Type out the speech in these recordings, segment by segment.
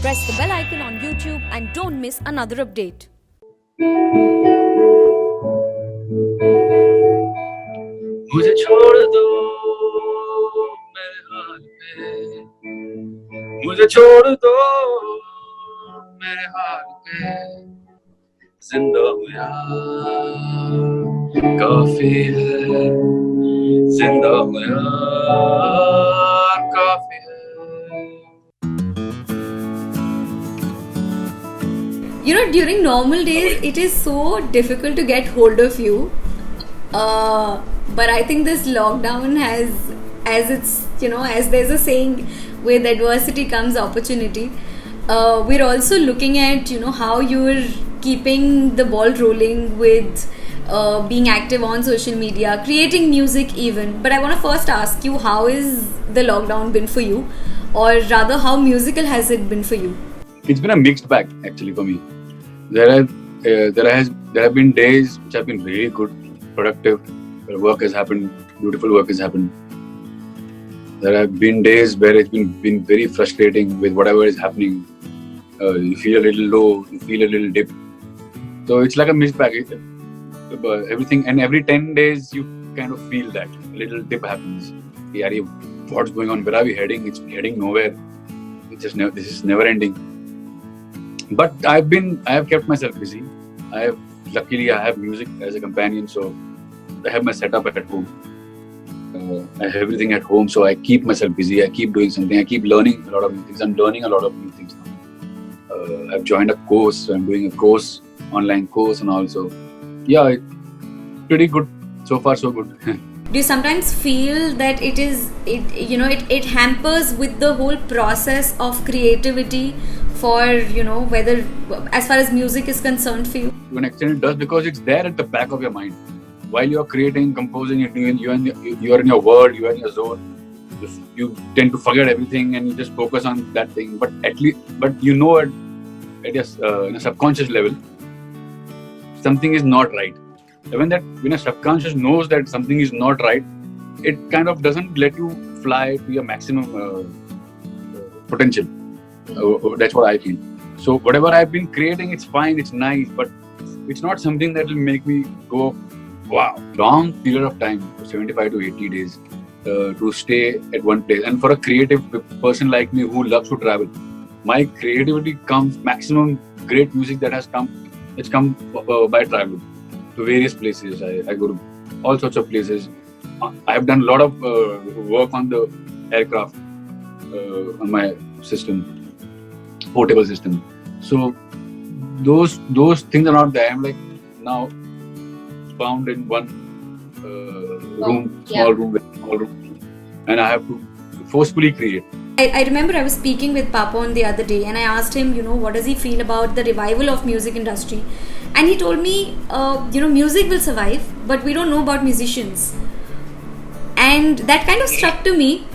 Press the bell icon on YouTube and don't miss another update. मुझे छोड़ दो मेरे हाल पे, मुझे छोड़ दो मेरे हाल पे, जिंदा हूँ यार काफी है, जिंदा हूँ यार काफी है. During normal days, it is so difficult to get hold of you. But I think this lockdown has, as as there's a saying, with adversity comes opportunity. We're also looking at, how you're keeping the ball rolling with being active on social media, creating music even. But I want to first ask you, how is the lockdown been for you? Or rather, how musical has it been for you? It's been a mixed bag actually for me. There have been days which have been really good, productive. Work has happened, beautiful work has happened. There have been days where it's been very frustrating with whatever is happening. You feel a little low, you feel a little dip. So it's like a mixed bag. Everything, and every 10 days you kind of feel that a little dip happens. Yeah, what's going on? Where are we heading? It's heading nowhere. This is never ending. But I have kept myself busy. Luckily I have music as a companion, so I have my setup at home. I have everything at home, so I keep myself busy. I keep doing something. I keep learning a lot of new things. I'm learning a lot of new things now. I've joined a course. So I'm doing a course, online course, and also, yeah, it's pretty good. So far, so good. Do you sometimes feel that it hampers with the whole process of creativity for whether as far as music is concerned for you? To an extent, it does, because it's there at the back of your mind while you're creating, composing. You're in your world, you're in your zone. You tend to forget everything and you just focus on that thing. But at in a subconscious level, something is not right. When a subconscious knows that something is not right, it kind of doesn't let you fly to your maximum potential. That's what I feel. So whatever I've been creating, it's fine, it's nice, but it's not something that will make me go, wow, long period of time, 75 to 80 days, to stay at one place. And for a creative person like me who loves to travel, my creativity comes, maximum great music that has come, it's come by traveling to various places. I go to all sorts of places. I have done a lot of work on the aircraft, on my system, portable system. So those things are not there. I'm like now bound in one small room, and I have to forcefully create. I remember I was speaking with Papa on the other day, and I asked him, what does he feel about the revival of music industry? And he told me, music will survive, but we don't know about musicians. And that kind of struck to me.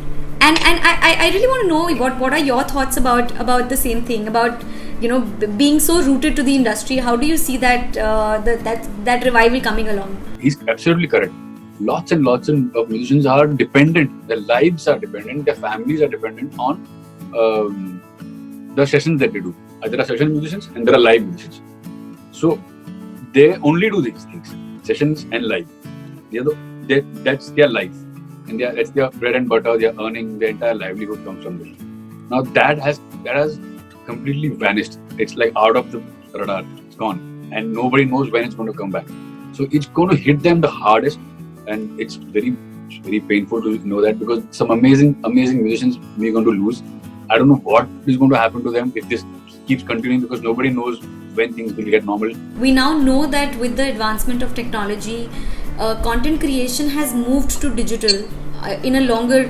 And I really want to know what are your thoughts about the same thing, about being so rooted to the industry. How do you see that that revival coming along? He's absolutely correct. Lots and lots of musicians are dependent. Their lives are dependent. Their families are dependent on the sessions that they do. There are session musicians and there are live musicians. So they only do these things, sessions and live. That's their life. And that's their bread and butter. They are earning, their entire livelihood comes from there. Now that has completely vanished. It's like out of the radar. It's gone, and nobody knows when it's going to come back. So it's going to hit them the hardest, and it's very, very painful to know that, because some amazing musicians we're going to lose. I don't know what is going to happen to them if this keeps continuing, because nobody knows when things will get normal. We now know that with the advancement of technology, content creation has moved to digital in a longer,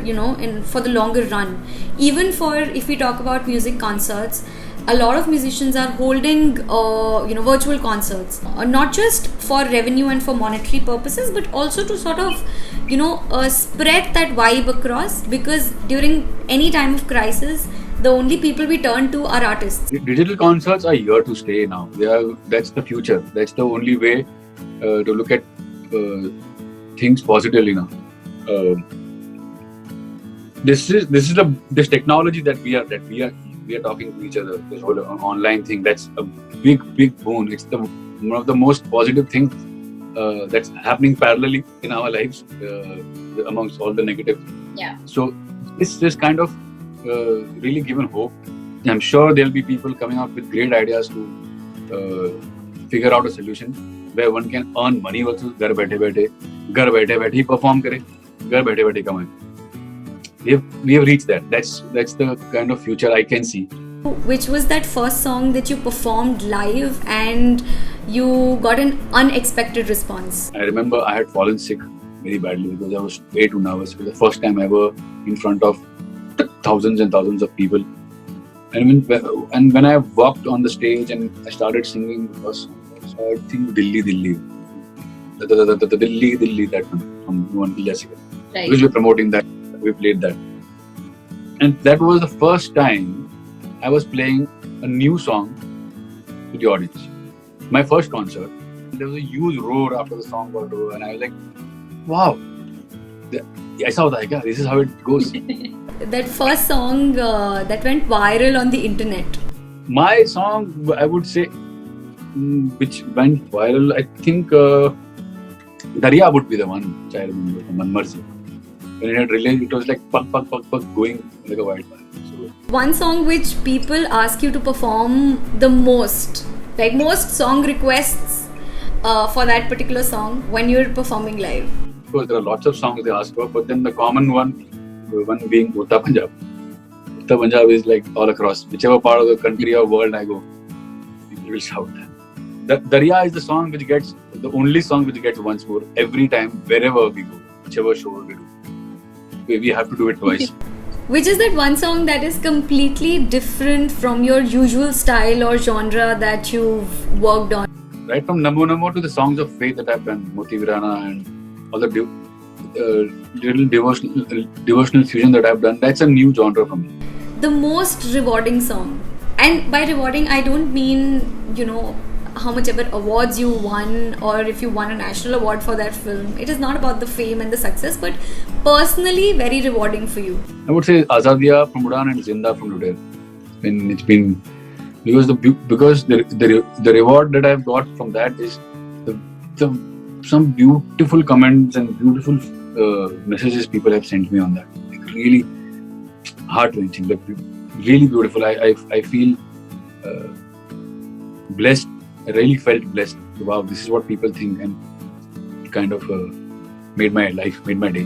for the longer run. Even for, if we talk about music concerts, a lot of musicians are holding, virtual concerts, not just for revenue and for monetary purposes, but also to sort of, spread that vibe across, because during any time of crisis, the only people we turn to are artists. Digital concerts are here to stay now. That's the future. That's the only way to look at things positively now. This technology that we are we are talking to each other. This whole online thing, that's a big boon. It's one of the most positive things that's happening parallelly in our lives amongst all the negative. Yeah. So this kind of really given hope. I'm sure there'll be people coming up with great ideas to figure out a solution where one can earn money also. घर बैठे ही perform करे, घर बैठे कमाए. We have reached that. That's the kind of future I can see. Which was that first song that you performed live and you got an unexpected response? I remember I had fallen sick very badly because I was way too nervous. It was the first time ever in front of thousands and thousands of people. And when I walked on the stage and I started singing the first song, I think Dilli, that one from No One Kill Jessica. Right. Because we're promoting that, we played that. And that was the first time I was playing a new song to the audience. My first concert. There was a huge roar after the song got over, and I was like, wow, ऐसा होता है क्या? This is how it goes. That first song that went viral on the internet. My song, I would say, which went viral, I think Darya would be the one which I remember from Manmarzi. When it had released, it was like puk going like a wildfire. So, one song which people ask you to perform the most, like most song requests for that particular song when you're performing live. Of course, there are lots of songs they ask for, but then the common one being Urta Punjab. Urta Punjab is like all across. Whichever part of the country or world I go, people will shout. Darya is the only song which gets once more every time, wherever we go, whichever show we do. We have to do it twice. Which is that one song that is completely different from your usual style or genre that you've worked on? Right from Namo Namo to the songs of faith that I've done, Moti Virana and all the little devotional fusion that I've done, that's a new genre for me. The most rewarding song. And by rewarding, I don't mean, how much ever awards you won or if you won a national award for that film. It is not about the fame and the success, but personally very rewarding for you. I would say Azadia from Udan and Zinda from Ludair. It's been because the reward that I've got from that is some beautiful comments and beautiful messages people have sent me on that. Like really heart-wrenching, like really beautiful. I feel blessed. I really felt blessed. Wow, this is what people think, and it kind of made my life, made my day.